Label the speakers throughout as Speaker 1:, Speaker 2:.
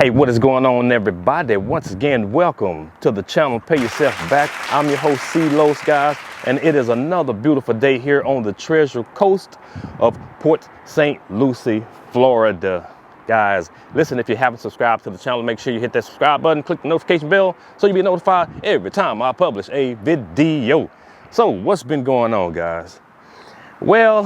Speaker 1: Hey, what is going on, everybody? Once again, welcome to the channel Pay Yourself Back. I'm your host, C-Los, guys, and it is another beautiful day here on the Treasure Coast of Port St. Lucie, Florida. Guys, listen, if you haven't subscribed to the channel, make sure you hit that subscribe button, click the notification bell so you'll be notified every time I publish a video. So, what's been going on, guys? Well.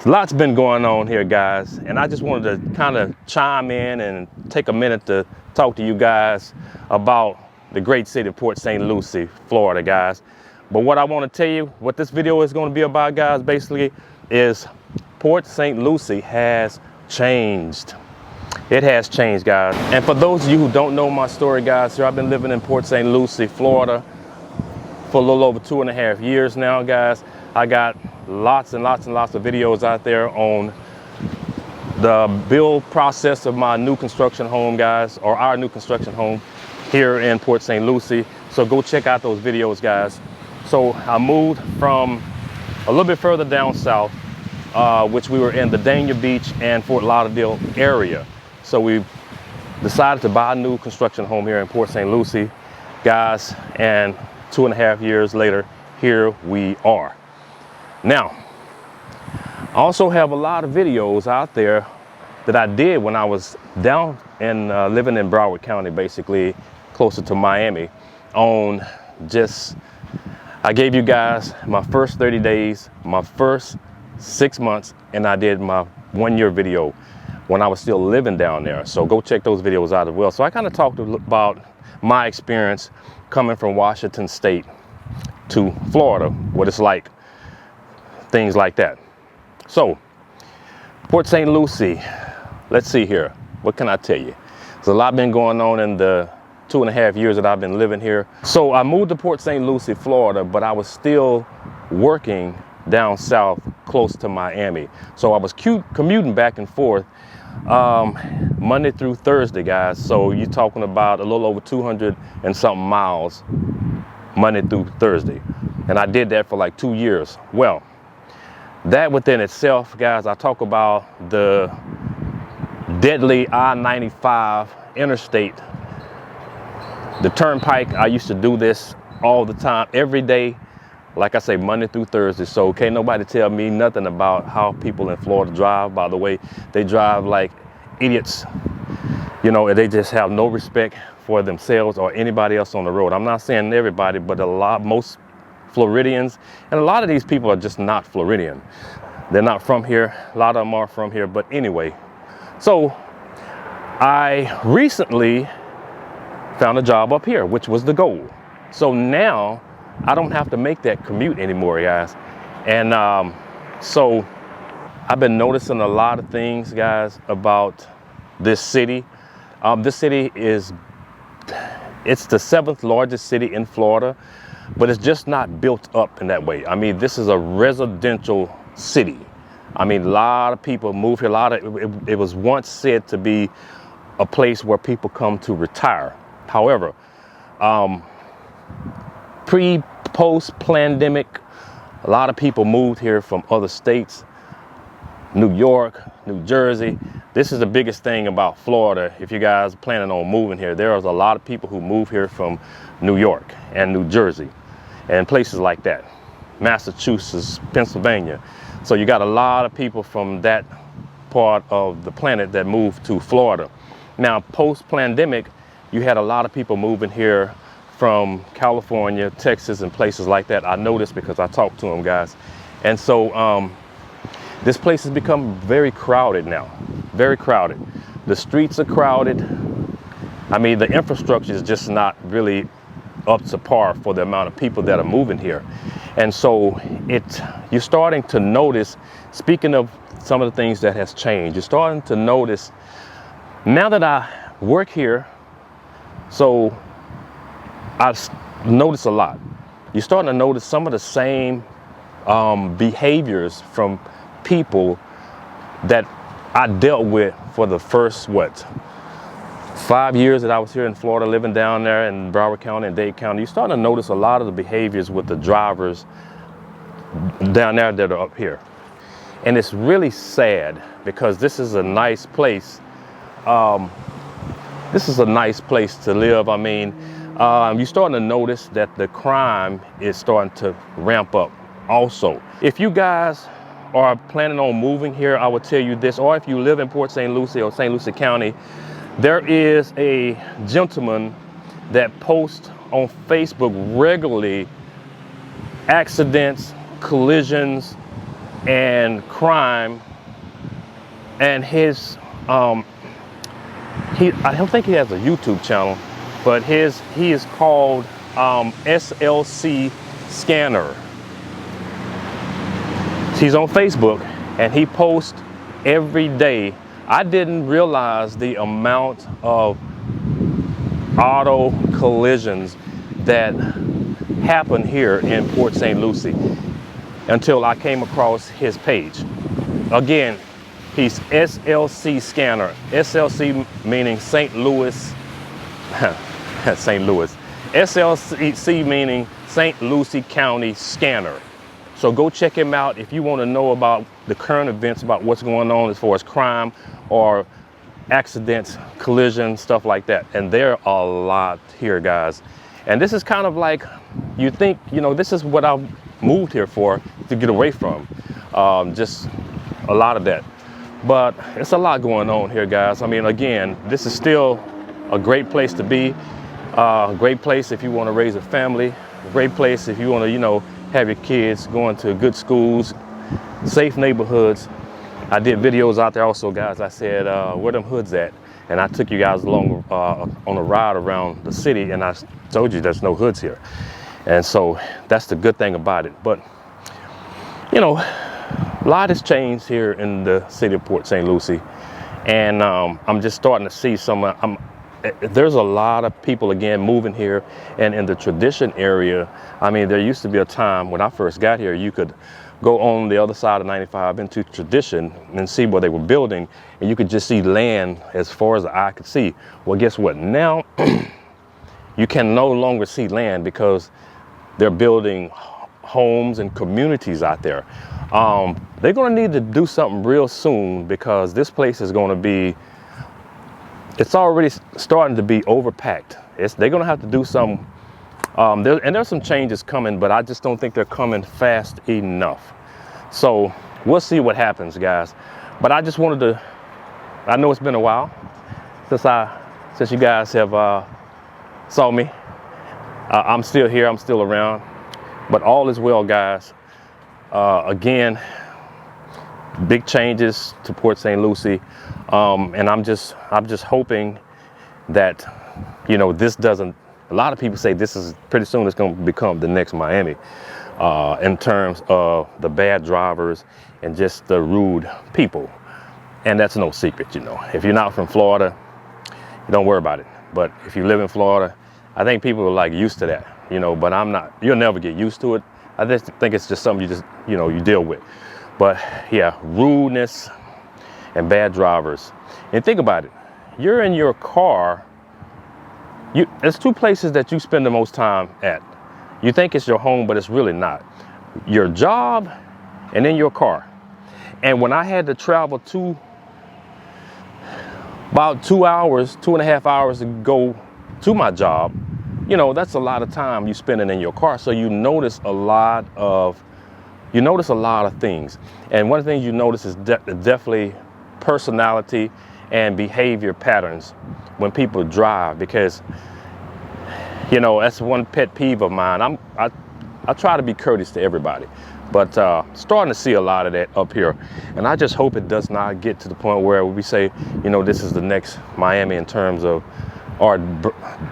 Speaker 1: Lots been going on here, guys, and I just wanted to kind of chime in and take a minute to talk to you guys about the great city of Port St. Lucie, Florida, guys. But what I want to tell you, what this video is going to be about, guys, basically is Port St. Lucie has changed. It has changed, guys. And for those of you who don't know my story, guys, here I've been living in Port St. Lucie, Florida for a little over 2.5 years now, guys. I got lots and lots of videos out there on the build process of my new construction home, guys, or our new construction home here in Port St. Lucie. So go check out those videos, guys. So I moved from a little bit further down south, which we were in the Dania Beach and Fort Lauderdale area. So we decided to buy a new construction home here in Port St. Lucie, guys, and 2.5 years later, here we are. Now, I also have a lot of videos out there that I did when I was down and living in Broward County, basically closer to Miami, on just, I gave you guys my first 30 days, my first 6 months, and I did my 1-year video when I was still living down there. So go check those videos out as well. So I kind of talked about my experience coming from Washington State to Florida, what it's like, things like that. So, Port St. Lucie, let's see here. What can I tell you? There's a lot been going on in the 2.5 years that I've been living here. So I moved to Port St. Lucie, Florida, but I was still working down south close to Miami. So I was commuting back and forth Monday through Thursday, guys. So you're talking about a little over 200 and something miles Monday through Thursday. And I did that for like 2 years. Well, that within itself, guys, I talk about the deadly I-95 interstate, the turnpike. I used to do this all the time, every day, like I say, Monday through Thursday. So can't nobody tell me nothing about how people in Florida drive. By the way, they drive like idiots. You know, they just have no respect for themselves or anybody else on the road. I'm not saying everybody, but most Floridians, and a lot of these people are just not Floridian. They're not from here. A lot of them are from here, but anyway. So I recently found a job up here, which was the goal. So now I don't have to make that commute anymore, guys. And so I've been noticing a lot of things, guys, about this city. This city it's the 7th largest city in Florida, but it's just not built up in that way. I mean, this is a residential city. I mean, a lot of people move here. It was once said to be a place where people come to retire. However, post-pandemic, a lot of people moved here from other states, New York, New Jersey. This is the biggest thing about Florida. If you guys are planning on moving here, there is a lot of people who move here from New York and New Jersey and places like that, Massachusetts, Pennsylvania. So you got a lot of people from that part of the planet that moved to Florida. Now, post-pandemic, you had a lot of people moving here from California, Texas, and places like that. I noticed because I talked to them, guys. And so this place has become very crowded now, very crowded. The streets are crowded. I mean, the infrastructure is just not really up to par for the amount of people that are moving here. And so you're starting to notice, speaking of some of the things that has changed, you're starting to notice, now that I work here, so I notice a lot. You're starting to notice some of the same behaviors from people that I dealt with for the first, 5 years that I was here in Florida, living down there in Broward County and Dade County. You're starting to notice a lot of the behaviors with the drivers down there that are up here. And it's really sad because this is a nice place. This is a nice place to live. I mean, you're starting to notice that the crime is starting to ramp up also. If you guys are planning on moving here, I would tell you this, or if you live in Port St. Lucie or St. Lucie County, there is a gentleman that posts on Facebook regularly accidents, collisions, and crime. And his, I don't think he has a YouTube channel, but he is called SLC Scanner. He's on Facebook and he posts every day. I didn't realize the amount of auto collisions that happen here in Port St. Lucie until I came across his page. Again, he's SLC Scanner. SLC meaning St. Louis, St. Louis. SLC meaning St. Lucie County Scanner. So go check him out if you want to know about the current events, about what's going on as far as crime or accidents, collisions, stuff like that. And there are a lot here, guys. And this is kind of like, you think, you know, this is what I've moved here for, to get away from. Just a lot of that. But it's a lot going on here, guys. I mean, again, this is still a great place to be. A great place if you want to raise a family. A great place if you want to, you know, have your kids going to good schools, safe neighborhoods. I did videos out there also, guys. I said, where them hoods at? And I took you guys along on a ride around the city, and I told you there's no hoods here. And so that's the good thing about it. But, you know, a lot has changed here in the city of Port St. Lucie. And I'm just starting to see some, there's a lot of people again moving here. And in the Tradition area, I mean, there used to be a time when I first got here, you could go on the other side of 95 into Tradition and see where they were building, and you could just see land as far as the eye could see. Well, guess what? Now you can no longer see land because they're building homes and communities out there. They're going to need to do something real soon, because this place is going to be, it's already starting to be overpacked. They're going to have to do some, there's some changes coming, but I just don't think they're coming fast enough. So we'll see what happens, guys. But I just wanted to, I know it's been a while since you guys have saw me. I'm still here, I'm still around, but all is well, guys. Again, big changes to Port St. Lucie, and I'm just hoping that, you know, this doesn't. A lot of people say this is pretty soon it's going to become the next Miami, in terms of the bad drivers and just the rude people. And that's no secret, you know. If you're not from Florida, don't worry about it. But if you live in Florida, I think people are like used to that, you know. But I'm not. You'll never get used to it. I just think it's just something you just, you know, you deal with. But yeah, rudeness and bad drivers. And think about it. You're in your car. There's two places that you spend the most time at. You think it's your home, but it's really not. Your job and then your car. And when I had to travel about 2 hours, 2.5 hours to go to my job, you know, that's a lot of time you spending in your car. So you notice a lot of things. And one of the things you notice is definitely personality and behavior patterns when people drive, because, you know, that's one pet peeve of mine. I try to be courteous to everybody, but starting to see a lot of that up here. And I just hope it does not get to the point where we say, you know, this is the next Miami in terms of, or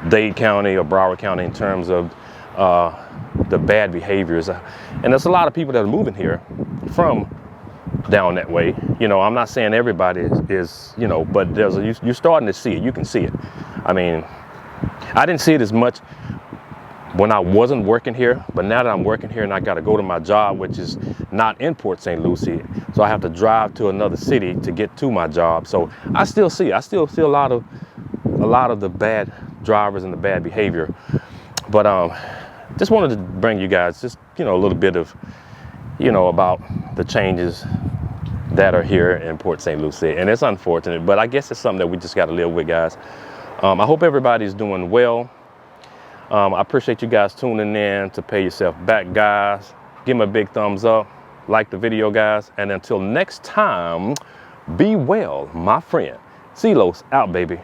Speaker 1: Dade County or Broward County in terms of the bad behaviors. And there's a lot of people that are moving here from down that way. You know, I'm not saying everybody is, you know, but you're starting to see it. You can see it. I mean, I didn't see it as much when I wasn't working here, but now that I'm working here and I got to go to my job, which is not in Port St. Lucie, so I have to drive to another city to get to my job. So I still see a lot of the bad drivers and the bad behavior. But just wanted to bring you guys just, you know, a little bit of, you know, about the changes that are here in Port St. Lucie. And it's unfortunate, but I guess it's something that we just got to live with, guys. I hope everybody's doing well. I appreciate you guys tuning in to Pay Yourself Back, guys. Give me a big thumbs up, like the video, guys. And until next time, be well, my friend. CeeLos out, baby.